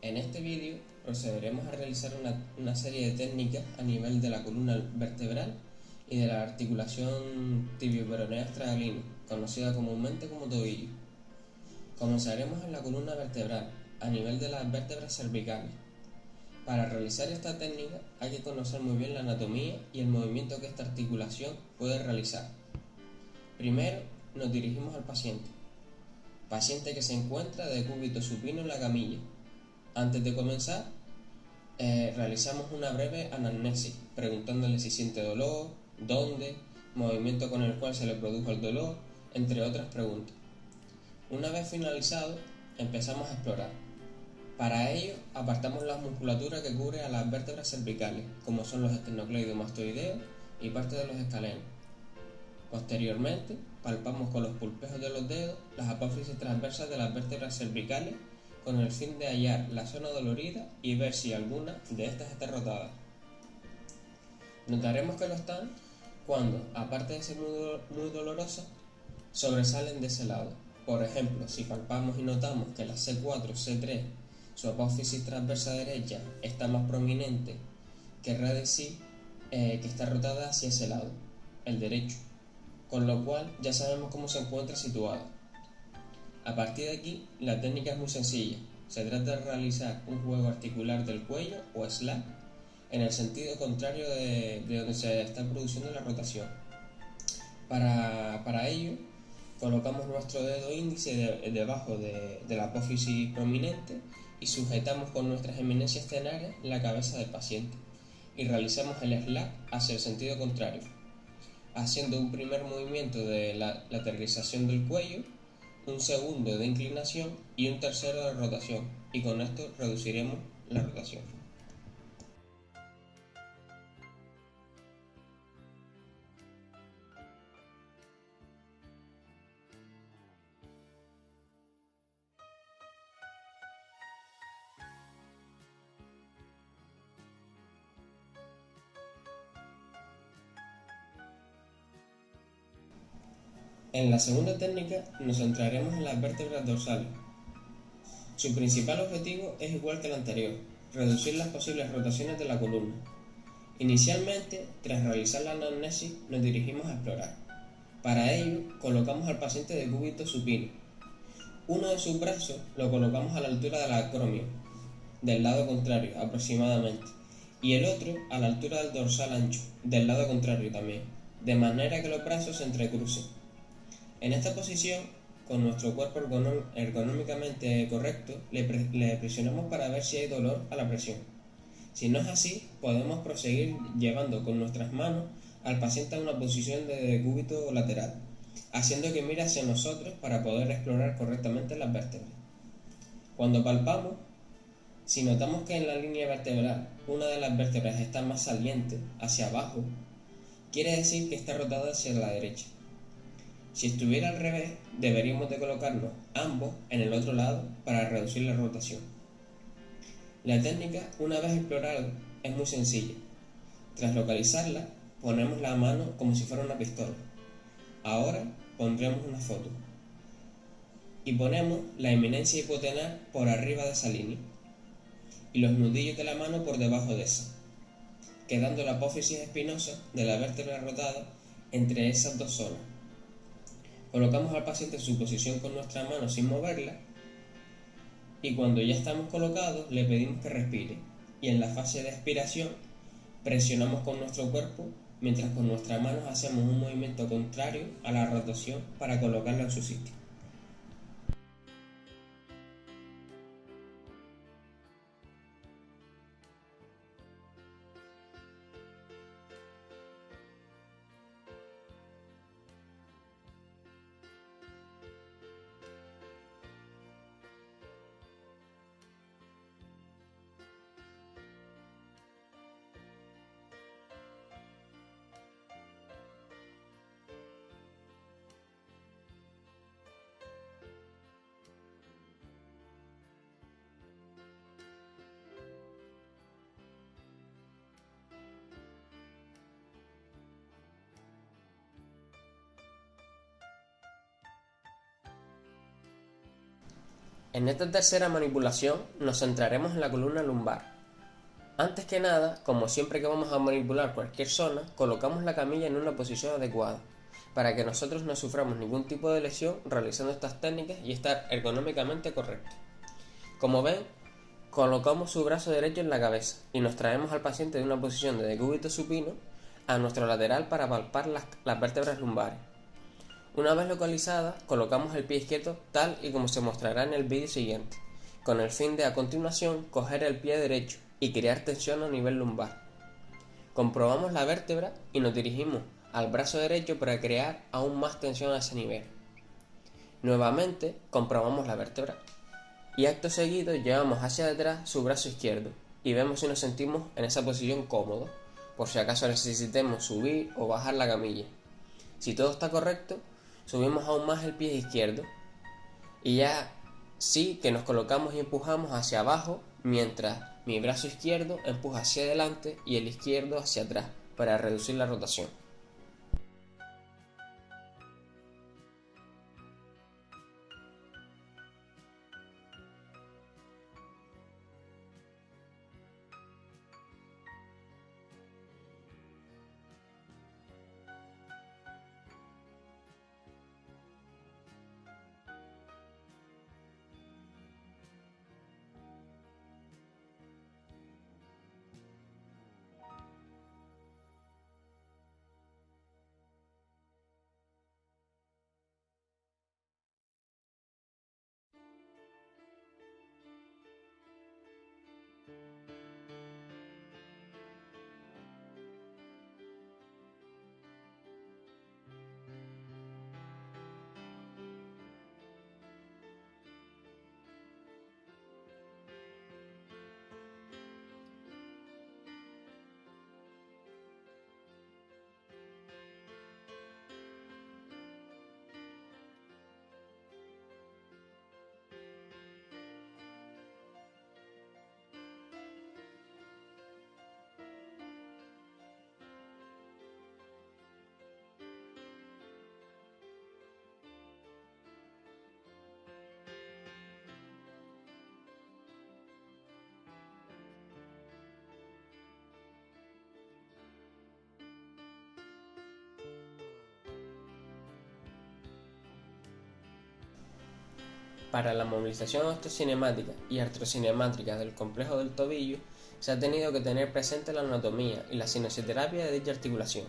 En este vídeo procederemos a realizar una serie de técnicas a nivel de la columna vertebral y de la articulación tibio-peronea astragaliana, conocida comúnmente como tobillo. Comenzaremos en la columna vertebral, a nivel de las vértebras cervicales. Para realizar esta técnica hay que conocer muy bien la anatomía y el movimiento que esta articulación puede realizar. Primero nos dirigimos al paciente que se encuentra de cúbito supino en la camilla. Antes de comenzar, realizamos una breve anamnesis, preguntándole si siente dolor, dónde, movimiento con el cual se le produjo el dolor, entre otras preguntas. Una vez finalizado, empezamos a explorar. Para ello, apartamos la musculatura que cubre a las vértebras cervicales, como son los esternocleidomastoideos y parte de los escalenos. Posteriormente, palpamos con los pulpejos de los dedos las apófisis transversas de las vértebras cervicales con el fin de hallar la zona dolorida y ver si alguna de estas está rotada. Notaremos que lo están cuando, aparte de ser muy dolorosas, sobresalen de ese lado. Por ejemplo, si palpamos y notamos que la C4, C3, su apófisis transversa derecha está más prominente, querrá decir que está rotada hacia ese lado, el derecho, con lo cual ya sabemos cómo se encuentra situada. A partir de aquí, la técnica es muy sencilla. Se trata de realizar un juego articular del cuello o slack en el sentido contrario de donde se está produciendo la rotación. Para ello, colocamos nuestro dedo índice debajo de la apófisis prominente y sujetamos con nuestras eminencias tenarias la cabeza del paciente y realizamos el slack hacia el sentido contrario, haciendo un primer movimiento de la lateralización del cuello, un segundo de inclinación y un tercero de rotación, y con esto reduciremos la rotación. En la segunda técnica nos centraremos en las vértebras dorsales. Su principal objetivo es igual que el anterior, reducir las posibles rotaciones de la columna. Inicialmente, tras realizar la anamnesis, nos dirigimos a explorar. Para ello, colocamos al paciente de cúbito supino. Uno de sus brazos lo colocamos a la altura del acromio, del lado contrario aproximadamente, y el otro a la altura del dorsal ancho, del lado contrario también, de manera que los brazos se entrecrucen. En esta posición, con nuestro cuerpo ergonómicamente correcto, le presionamos para ver si hay dolor a la presión. Si no es así, podemos proseguir llevando con nuestras manos al paciente a una posición de decúbito lateral, haciendo que mire hacia nosotros para poder explorar correctamente las vértebras. Cuando palpamos, si notamos que en la línea vertebral una de las vértebras está más saliente, hacia abajo, quiere decir que está rotada hacia la derecha. Si estuviera al revés, deberíamos de colocarnos ambos en el otro lado para reducir la rotación. La técnica, una vez explorada, es muy sencilla. Tras localizarla, ponemos la mano como si fuera una pistola. Ahora pondremos una foto y ponemos la eminencia hipotenar por arriba de esa línea y los nudillos de la mano por debajo de esa, quedando la apófisis espinosa de la vértebra rotada entre esas dos zonas. Colocamos al paciente en su posición con nuestra mano sin moverla y cuando ya estamos colocados le pedimos que respire y en la fase de expiración presionamos con nuestro cuerpo mientras con nuestras manos hacemos un movimiento contrario a la rotación para colocarla en su sitio. En esta tercera manipulación nos centraremos en la columna lumbar. Antes que nada, como siempre que vamos a manipular cualquier zona, colocamos la camilla en una posición adecuada, para que nosotros no suframos ningún tipo de lesión realizando estas técnicas y estar ergonómicamente correctos. Como ven, colocamos su brazo derecho en la cabeza y nos traemos al paciente de una posición de decúbito supino a nuestro lateral para palpar las vértebras lumbares. Una vez localizada, colocamos el pie izquierdo tal y como se mostrará en el vídeo siguiente, con el fin de a continuación coger el pie derecho y crear tensión a nivel lumbar. Comprobamos la vértebra y nos dirigimos al brazo derecho para crear aún más tensión a ese nivel. Nuevamente comprobamos la vértebra y acto seguido llevamos hacia detrás su brazo izquierdo y vemos si nos sentimos en esa posición cómodo, por si acaso necesitemos subir o bajar la camilla. Si todo está correcto, subimos aún más el pie izquierdo y ya sí que nos colocamos y empujamos hacia abajo mientras mi brazo izquierdo empuja hacia adelante y el izquierdo hacia atrás para reducir la rotación. Para la movilización osteocinemática y artrocinemática del complejo del tobillo, se ha tenido que tener presente la anatomía y la cinesioterapia de dicha articulación.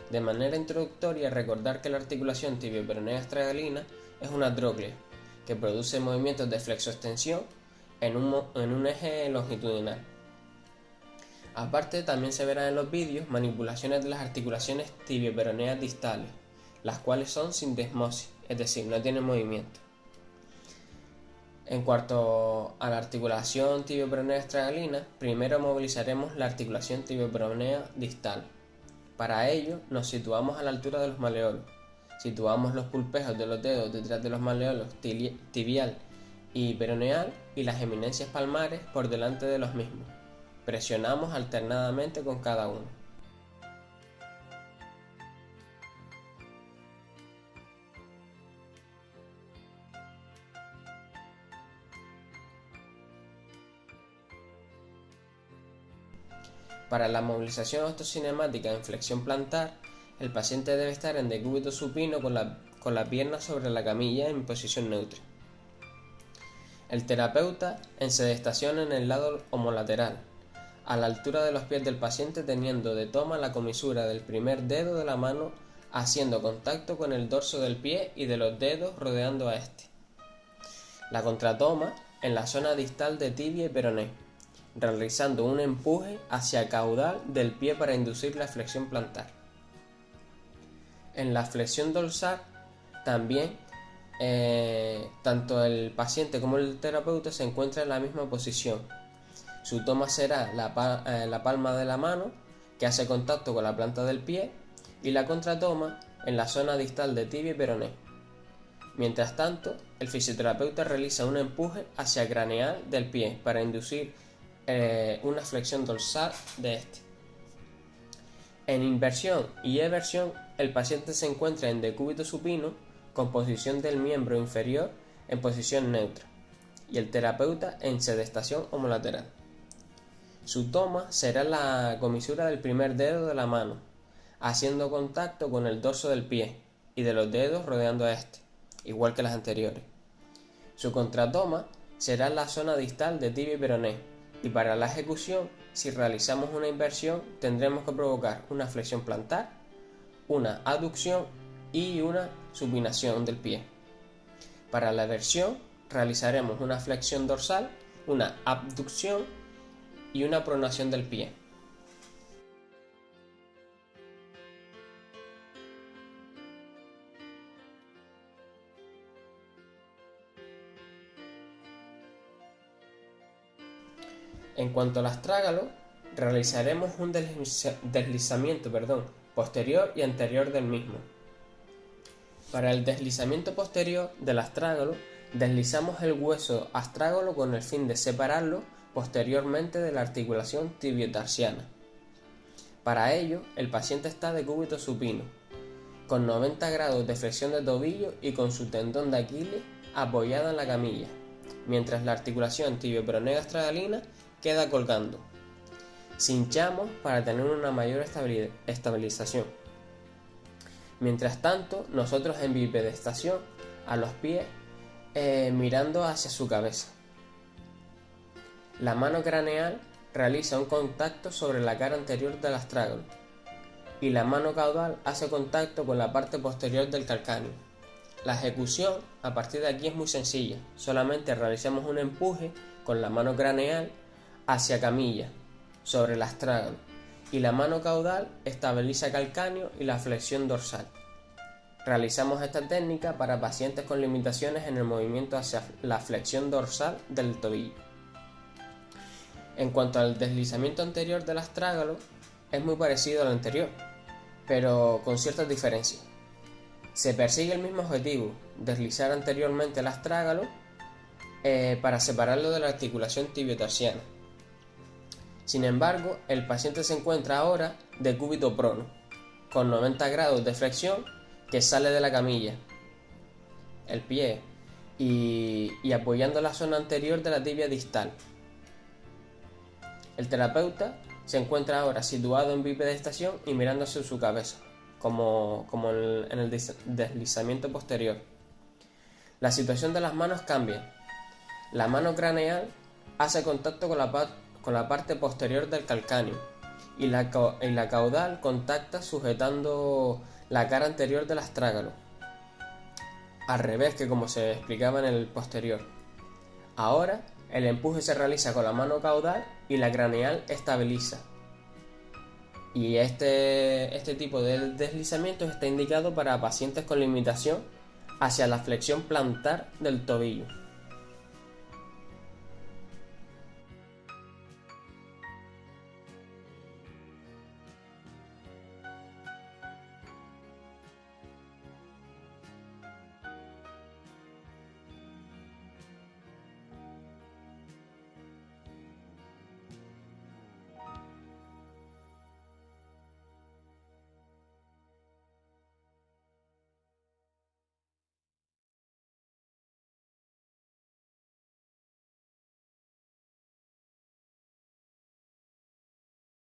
De manera introductoria, recordar que la articulación tibio-peronea astragalina es una tróclea que produce movimientos de flexoextensión en un eje longitudinal. Aparte, también se verán en los vídeos manipulaciones de las articulaciones tibio-peroneas distales, las cuales son sin desmosis, es decir, no tienen movimiento. En cuanto a la articulación tibio-peronea astragalina, primero movilizaremos la articulación tibio-peronea distal. Para ello, nos situamos a la altura de los maleolos. Situamos los pulpejos de los dedos detrás de los maleolos tibial y peroneal y las eminencias palmares por delante de los mismos. Presionamos alternadamente con cada uno. Para la movilización osteocinemática en flexión plantar, el paciente debe estar en decúbito supino con la pierna sobre la camilla en posición neutra. El terapeuta en sedestación en el lado homolateral, a la altura de los pies del paciente, teniendo de toma la comisura del primer dedo de la mano, haciendo contacto con el dorso del pie y de los dedos rodeando a este. La contratoma en la zona distal de tibia y peroné, realizando un empuje hacia el caudal del pie para inducir la flexión plantar. En la flexión dorsal también tanto el paciente como el terapeuta se encuentran en la misma posición. Su toma será la palma de la mano que hace contacto con la planta del pie y la contratoma en la zona distal de tibia y peroné. Mientras tanto, el fisioterapeuta realiza un empuje hacia el craneal del pie para inducir una flexión dorsal de este. En inversión y eversión, el paciente se encuentra en decúbito supino con posición del miembro inferior en posición neutra. y el terapeuta en sedestación homolateral. Su toma será en la comisura del primer dedo de la mano, haciendo contacto con el dorso del pie y de los dedos rodeando a este, igual que las anteriores. Su contratoma será en la zona distal de tibia y peroné, y para la ejecución, si realizamos una inversión, tendremos que provocar una flexión plantar, una aducción y una supinación del pie. Para la eversión, realizaremos una flexión dorsal, una abducción y una pronación del pie. En cuanto al astrágalo, realizaremos un deslizamiento posterior y anterior del mismo. Para el deslizamiento posterior del astrágalo, deslizamos el hueso astrágalo con el fin de separarlo posteriormente de la articulación tibiotarsiana. Para ello, el paciente está de cúbito supino, con 90 grados de flexión de tobillo y con su tendón de Aquiles apoyado en la camilla, mientras la articulación tibio-peronea astragalina queda colgando. Cinchamos para tener una mayor estabilización. Mientras tanto, nosotros en bipedestación, a los pies, mirando hacia su cabeza. La mano craneal realiza un contacto sobre la cara anterior del astrágalo y la mano caudal hace contacto con la parte posterior del calcáneo. La ejecución a partir de aquí es muy sencilla, solamente realizamos un empuje con la mano craneal hacia camilla, sobre el astrágalo, y la mano caudal estabiliza calcáneo y la flexión dorsal. Realizamos esta técnica para pacientes con limitaciones en el movimiento hacia la flexión dorsal del tobillo. En cuanto al deslizamiento anterior del astrágalo, es muy parecido al anterior, pero con ciertas diferencias. Se persigue el mismo objetivo, deslizar anteriormente el astrágalo para separarlo de la articulación tibiotarsiana. Sin embargo, el paciente se encuentra ahora de cúbito prono, con 90 grados de flexión que sale de la camilla, el pie, y apoyando la zona anterior de la tibia distal. El terapeuta se encuentra ahora situado en bipedestación y mirándose su cabeza, como en el deslizamiento posterior. La situación de las manos cambia. La mano craneal hace contacto con la parte posterior del calcáneo y la caudal contacta sujetando la cara anterior del astrágalo, al revés que como se explicaba en el posterior. Ahora el empuje se realiza con la mano caudal y la craneal estabiliza. Y este tipo de deslizamiento está indicado para pacientes con limitación hacia la flexión plantar del tobillo.